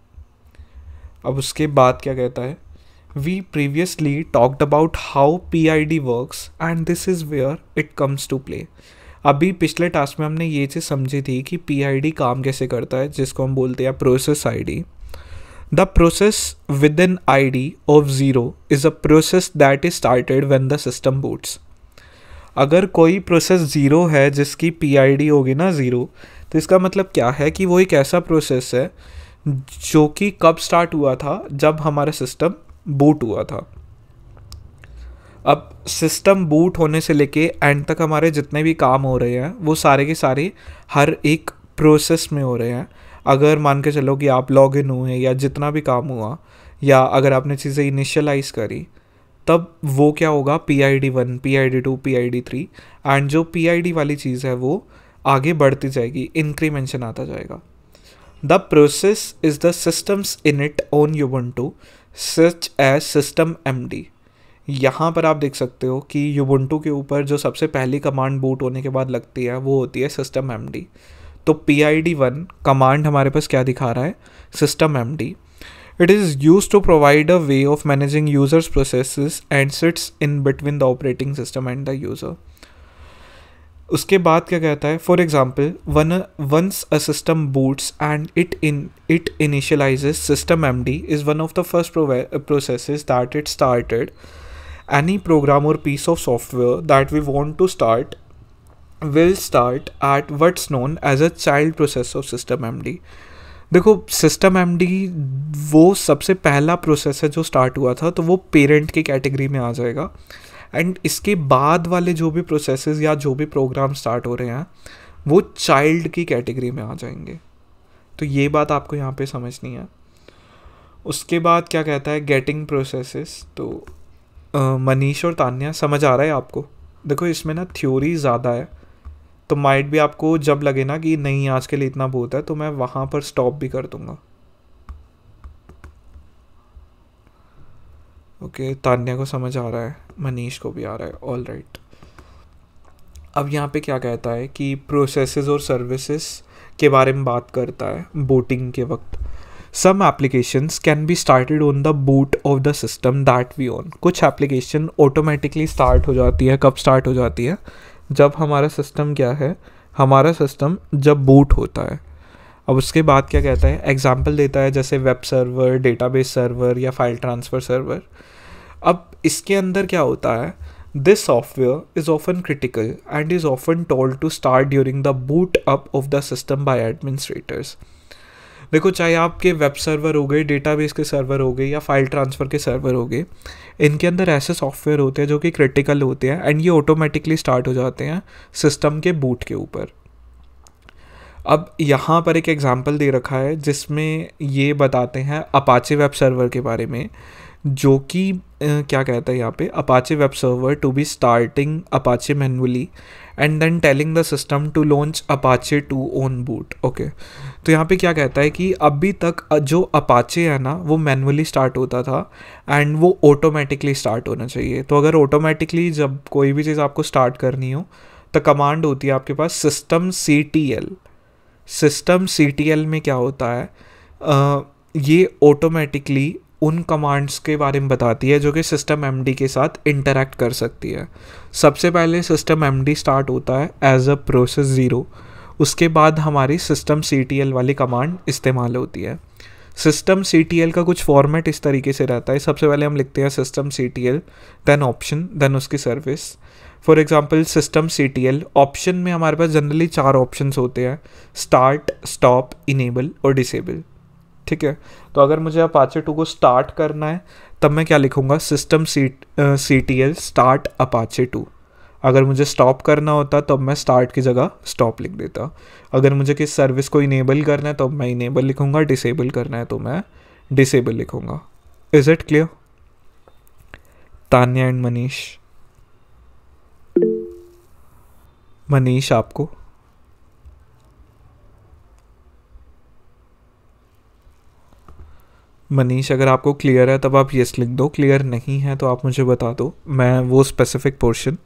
अब उसके बाद क्या कहता है, We previously talked about how PID works and this is where it comes to play। अभी पिछले टास्क में हमने ये चीज़ समझी थी कि PID काम कैसे करता है, जिसको हम बोलते हैं process ID। The process within ID of 0 is a process that is started when the system boots। अगर कोई प्रोसेस 0 है जिसकी PID होगी ना 0, तो इसका मतलब क्या है कि वो एक ऐसा प्रोसेस है जो कि कब स्टार्ट हुआ था, जब हमारा सिस्टम बूट हुआ था। अब सिस्टम बूट होने से लेके एंड तक हमारे जितने भी काम हो रहे हैं वो सारे के सारे हर एक प्रोसेस में हो रहे हैं। अगर मान के चलो कि आप लॉग इन हुए या जितना भी काम हुआ, या अगर आपने चीज़ें इनिशियलाइज करी, तब वो क्या होगा, PID1, PID2, PID3। एंड जो PID वाली चीज़ है वो आगे बढ़ती जाएगी, इंक्रीमेंशन आता जाएगा। The process is the systems init on Ubuntu such as system MD। यहाँ पर आप देख सकते हो कि Ubuntu के ऊपर जो सबसे पहली कमांड बूट होने के बाद लगती है वो होती है सिस्टम MD। तो PID1 कमांड हमारे पास क्या दिखा रहा है, system MD। It is use to provide a way of managing users processes and sits in between the operating system and the user. उसके बाद क्या कहता है, for example once a system boots and it initialises, system MD is one of the first processes that it started any program or piece of software that we want to start will start at what's known as a child process of system MD। देखो system MD वो सबसे पहला process है जो start हुआ था, तो वो पेरेंट की कैटेगरी में आ जाएगा। एंड इसके बाद वाले जो भी प्रोसेसेस या जो भी प्रोग्राम स्टार्ट हो रहे हैं वो चाइल्ड की कैटेगरी में आ जाएंगे। तो ये बात आपको यहाँ पे समझनी है। उसके बाद क्या कहता है, गेटिंग प्रोसेसेस। तो मनीष और तान्या समझ आ रहा है आपको? देखो इसमें ना थ्योरी ज़्यादा है, तो माइट भी आपको जब लगे ना कि नहीं आज के लिए इतना बहुत है, तो मैं वहाँ पर स्टॉप भी कर दूँगा। ओके, तान्या को समझ आ रहा है, मनीष को भी आ रहा है, ऑल राइट। अब यहाँ पे क्या कहता है कि प्रोसेसेस और सर्विसेज के बारे में बात करता है बूटिंग के वक्त। Some applications can be started on the boot of the system that we own. कुछ एप्लीकेशन ऑटोमेटिकली स्टार्ट हो जाती है, कब स्टार्ट हो जाती है, जब हमारा सिस्टम क्या है, हमारा सिस्टम जब बूट होता है। अब उसके बाद क्या कहता है, एग्जांपल देता है जैसे वेब सर्वर, डेटाबेस सर्वर या फाइल ट्रांसफ़र सर्वर। अब इसके अंदर क्या होता है, this software is often critical and is often told to start during the boot up of the system by administrators. देखो, चाहे आपके वेब सर्वर हो गए, डेटाबेस के सर्वर हो गए या फाइल ट्रांसफ़र के सर्वर हो गए, इनके अंदर ऐसे सॉफ्टवेयर होते हैं जो कि क्रिटिकल होते हैं एंड ये ऑटोमेटिकली स्टार्ट हो जाते हैं सिस्टम के बूट के ऊपर। अब यहाँ पर एक एग्जांपल दे रखा है जिसमें ये बताते हैं अपाचे वेब सर्वर के बारे में, जो कि क्या कहता है यहाँ पे, Apache web server to be starting Apache manually and then telling the system to launch Apache 2 on boot. Okay, तो यहाँ पे क्या कहता है कि अभी तक जो अपाचे है ना वो मैनुअली स्टार्ट होता था एंड वो ऑटोमेटिकली स्टार्ट होना चाहिए। तो अगर ऑटोमेटिकली जब कोई भी चीज़ आपको स्टार्ट करनी हो तो कमांड होती है आपके पास सिस्टम CTL। सिस्टम CTL में क्या होता है, ये ऑटोमेटिकली उन कमांड्स के बारे में बताती है जो कि सिस्टम MD के साथ इंटरेक्ट कर सकती है। सबसे पहले सिस्टम MD स्टार्ट होता है एज अ प्रोसेस 0, उसके बाद हमारी सिस्टम CTL वाली कमांड इस्तेमाल होती है। सिस्टम CTL का कुछ फॉर्मेट इस तरीके से रहता है, सबसे पहले हम लिखते हैं system CTL, then option, then उसकी service. For example system CTL option में हमारे पास जनरली 4 ऑप्शंस होते हैं, स्टार्ट, स्टॉप, इनेबल और डिसेबल। ठीक है, तो अगर मुझे अपाचे 2 को स्टार्ट करना है तब मैं क्या लिखूँगा, सिस्टम CTL स्टार्ट अपाचे 2। अगर मुझे स्टॉप करना होता तब मैं स्टार्ट की जगह स्टॉप लिख देता। अगर मुझे किस सर्विस को इनेबल करना है तो मैं इनेबल लिखूँगा, डिसेबल करना है तो मैं डिसेबल लिखूँगा। Is it clear? Tanya and Manish आपको? मनीष, अगर आपको क्लियर है तब आप यस लिख दो, क्लियर नहीं है तो आप मुझे बता दो, मैं वो स्पेसिफिक पोर्शन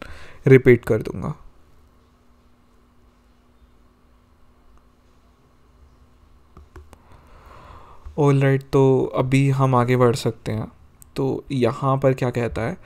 रिपीट कर दूंगा। ऑल राइट, तो अभी हम आगे बढ़ सकते हैं। तो यहाँ पर क्या कहता है,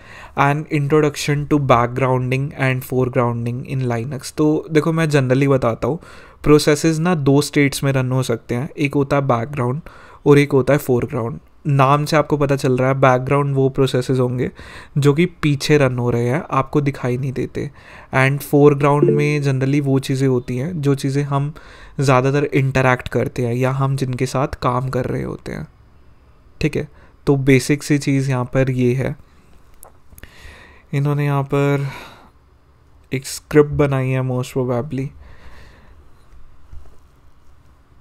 an introduction to backgrounding and foregrounding in Linux. तो देखो, मैं जनरली बताता हूँ, प्रोसेसेस ना 2 स्टेट्स में रन हो सकते हैं, एक होता है बैकग्राउंड और एक होता है फोरग्राउंड। नाम से आपको पता चल रहा है बैकग्राउंड वो प्रोसेसेस होंगे जो कि पीछे रन हो रहे हैं, आपको दिखाई नहीं देते, एंड फोरग्राउंड में जनरली वो चीज़ें होती हैं जो चीज़ें हम ज़्यादातर इंटरैक्ट करते हैं या हम जिनके साथ काम कर रहे होते हैं। ठीक है, तो बेसिक सी चीज़ यहाँ पर ये है, इन्होंने यहाँ पर एक स्क्रिप्ट बनाई है मोस्ट प्रोबेबली।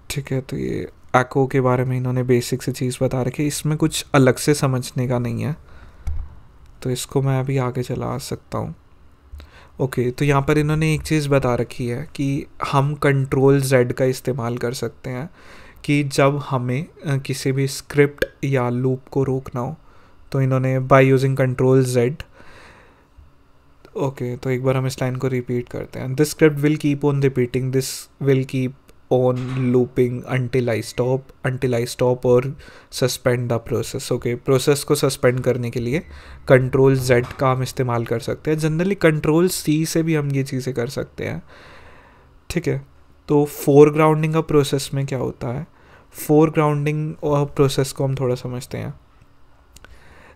ठीक है, तो ये एको के बारे में इन्होंने बेसिक सी चीज़ बता रखी है, इसमें कुछ अलग से समझने का नहीं है, तो इसको मैं अभी आगे चला सकता हूँ। ओके, तो यहाँ पर इन्होंने एक चीज़ बता रखी है कि हम कंट्रोल Z का इस्तेमाल कर सकते हैं कि जब हमें किसी भी स्क्रिप्ट या लूप को रोकना हो, तो इन्होंने by using control Z। Okay, तो एक बार हम इस लाइन को रिपीट करते हैं, this script will keep on repeating, this will keep on looping until I stop और suspend the process. Okay, process को सस्पेंड करने के लिए कंट्रोल Z का हम इस्तेमाल कर सकते हैं, जनरली कंट्रोल C से भी हम ये चीज़ें कर सकते हैं। ठीक है, तो फोरग्राउंडिंग का प्रोसेस में क्या होता है, फोरग्राउंडिंग प्रोसेस को हम थोड़ा समझते हैं।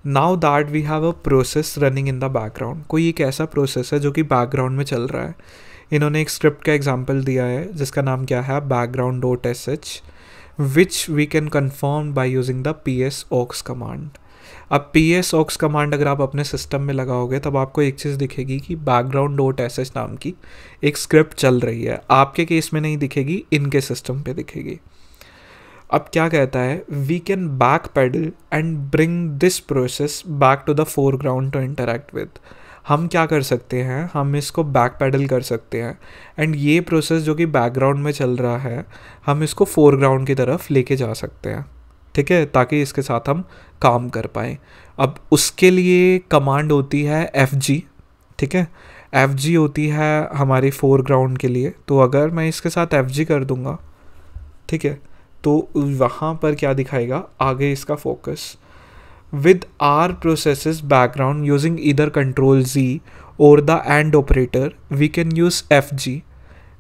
Now that we have a process running in the background, कोई एक ऐसा प्रोसेस है जो कि बैकग्राउंड में चल रहा है। इन्होंने एक स्क्रिप्ट का एग्जांपल दिया है जिसका नाम क्या है, background.sh, which we can confirm by using the psaux command. अब psaux कमांड अगर आप अपने सिस्टम में लगाओगे तब आपको एक चीज़ दिखेगी कि background.sh नाम की एक स्क्रिप्ट चल रही है। आपके केस में नहीं दिखेगी, इनके सिस्टम पे दिखेगी। अब क्या कहता है, we can back paddle and bring this process back to the foreground to interact with. हम क्या कर सकते हैं, हम इसको बैक पैडल कर सकते हैं एंड ये प्रोसेस जो कि बैकग्राउंड में चल रहा है हम इसको फोरग्राउंड की तरफ लेके जा सकते हैं। ठीक है, ताकि इसके साथ हम काम कर पाएँ। अब उसके लिए कमांड होती है FG। ठीक है, FG होती है हमारी फोरग्राउंड के लिए, तो अगर मैं इसके साथ FG कर दूंगा ठीक है, तो वहाँ पर क्या दिखाएगा आगे इसका focus, with our processes background using either control Z or the AND operator we can use FG।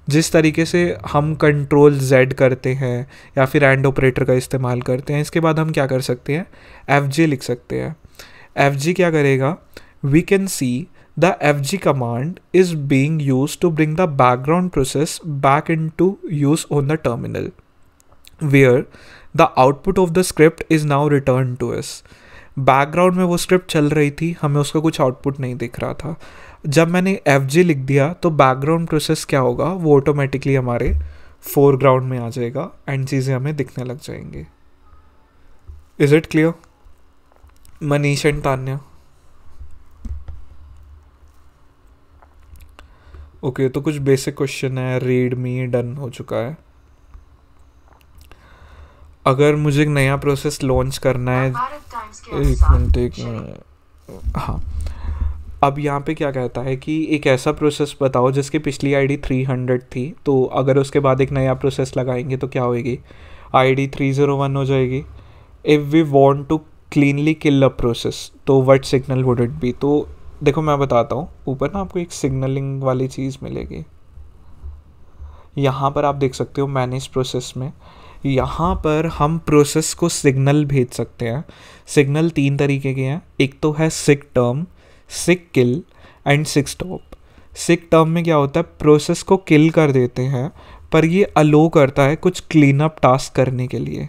जिस तरीके से हम कंट्रोल Z करते हैं या फिर AND ऑपरेटर का इस्तेमाल करते हैं, इसके बाद हम क्या कर सकते हैं, FG लिख सकते हैं। FG क्या करेगा, we can see the FG command is being used to bring the background process back into use on the terminal where the output of the script is now returned to us। Background में वो script चल रही थी, हमें उसका कुछ output नहीं दिख रहा था। जब मैंने FG लिख दिया तो बैकग्राउंड प्रोसेस क्या होगा, वो ऑटोमेटिकली हमारे फोरग्राउंड में आ जाएगा एंड चीज़ें हमें दिखने लग जाएंगी। Is it clear Manish and Tanya? Okay, तो कुछ बेसिक क्वेश्चन है, रीड मी डन हो चुका है। अगर मुझे एक नया प्रोसेस लॉन्च करना है, एक मिनट, हाँ, अब यहाँ पे क्या कहता है कि एक ऐसा प्रोसेस बताओ जिसकी पिछली आईडी 300 थी, तो अगर उसके बाद एक नया प्रोसेस लगाएंगे तो क्या होएगी, आईडी 301 हो जाएगी। If we want to cleanly kill a process तो what signal would it be? तो देखो मैं बताता हूँ, ऊपर ना आपको एक सिग्नलिंग वाली चीज़ मिलेगी, यहाँ पर आप देख सकते हो मैनेज प्रोसेस में। यहाँ पर हम प्रोसेस को सिग्नल भेज सकते हैं। सिग्नल 3 तरीके के हैं, एक तो है sig term, sig kill and sig stop. Sig term में क्या होता है, प्रोसेस को किल कर देते हैं पर ये अलो करता है कुछ क्लीन अप टास्क करने के लिए।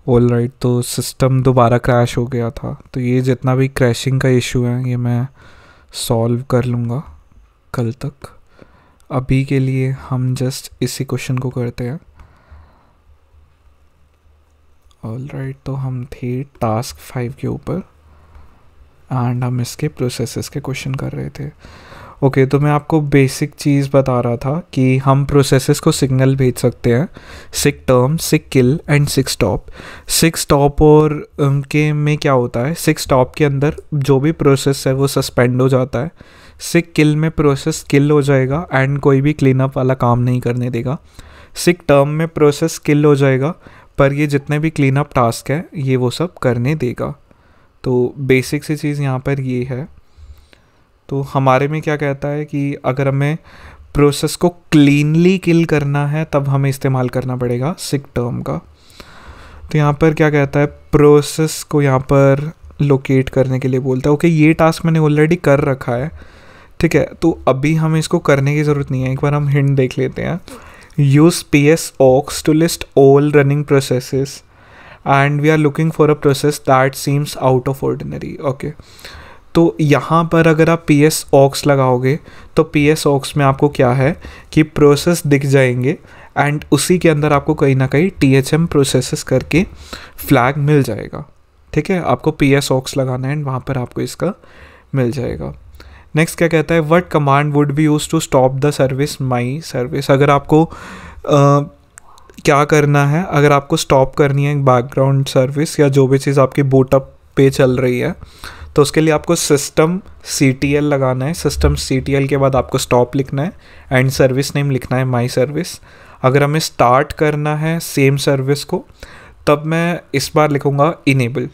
ऑल राइट, तो सिस्टम दोबारा क्रैश हो गया था, तो ये जितना भी क्रैशिंग का इशू है ये मैं सॉल्व कर लूँगा कल तक। अभी के लिए हम जस्ट इसी क्वेश्चन को करते हैं। ऑल राइट, तो हम थे टास्क 5 के ऊपर एंड हम इसके प्रोसेसेस के क्वेश्चन कर रहे थे। ओके, तो मैं आपको बेसिक चीज़ बता रहा था कि हम प्रोसेसेस को सिग्नल भेज सकते हैं, sig term, sig kill and sig stop. Sig stop और के में क्या होता है, सिक स्टॉप के अंदर जो भी प्रोसेस है वो सस्पेंड हो जाता है। सिक किल में प्रोसेस किल हो जाएगा एंड कोई भी क्लीन अप वाला काम नहीं करने देगा। सिक टर्म में प्रोसेस किल हो जाएगा पर ये जितने भी क्लीन अप टास्क है ये वो सब करने देगा। तो बेसिक सी चीज़ यहाँ पर ये है। तो हमारे में क्या कहता है कि अगर हमें प्रोसेस को क्लीनली किल करना है तब हमें इस्तेमाल करना पड़ेगा सिक टर्म का। तो यहाँ पर क्या कहता है, प्रोसेस को यहाँ पर लोकेट करने के लिए बोलता है। ओके, ये टास्क मैंने ऑलरेडी कर रखा है, ठीक है, तो अभी हमें इसको करने की ज़रूरत नहीं है। एक बार हम हिंट देख लेते हैं। Use PS-aux to list all running processes and we are looking for a process that seems out of ordinary. Okay, तो यहाँ पर अगर आप PS-aux लगाओगे तो PS-aux में आपको क्या है कि प्रोसेस दिख जाएंगे एंड उसी के अंदर आपको कहीं ना कहीं THM प्रोसेसेस करके फ्लैग मिल जाएगा। ठीक है, आपको PS-aux लगाना है एंड वहाँ पर आपको इसका मिल जाएगा। नेक्स्ट क्या कहता है, what command would be use to stop the service my service. अगर आपको क्या करना है, अगर आपको स्टॉप करनी है बैकग्राउंड सर्विस या जो भी चीज़ आपकी बूटअप पे चल रही है, तो उसके लिए आपको सिस्टम CTL लगाना है। सिस्टम CTL के बाद आपको स्टॉप लिखना है एंड सर्विस नेम लिखना है माई सर्विस। अगर हमें स्टार्ट करना है सेम सर्विस को तब मैं इस बार लिखूँगा इनेबल,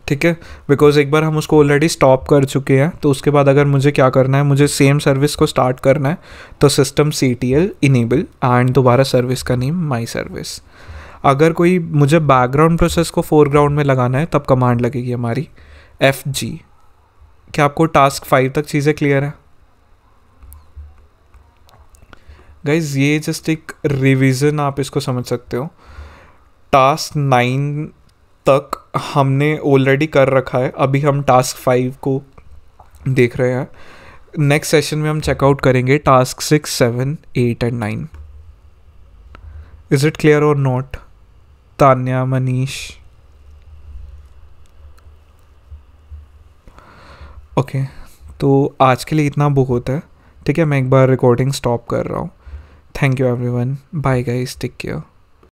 ठीक है, बिकॉज एक बार हम उसको ऑलरेडी स्टॉप कर चुके हैं। तो उसके बाद अगर मुझे क्या करना है, मुझे सेम सर्विस को स्टार्ट करना है तो सिस्टम CTL इनेबल एंड दोबारा सर्विस का नेम माई सर्विस। अगर कोई मुझे बैकग्राउंड प्रोसेस को फोरग्राउंड में लगाना है तब कमांड लगेगी हमारी FG। क्या आपको टास्क 5 तक चीज़ें क्लियर है गाइज? ये जस्ट एक रिवीजन आप इसको समझ सकते हो। टास्क 9 तक हमने ऑलरेडी कर रखा है, अभी हम टास्क 5 को देख रहे हैं। नेक्स्ट सेशन में हम चेकआउट करेंगे task 6, 7, 8 and 9। Is it clear और नॉट? तान्या, मनीष? ओके, तो आज के लिए इतना बहुत है, ठीक है। मैं एक बार रिकॉर्डिंग स्टॉप कर रहा हूँ। Thank you everyone, bye guys, take care.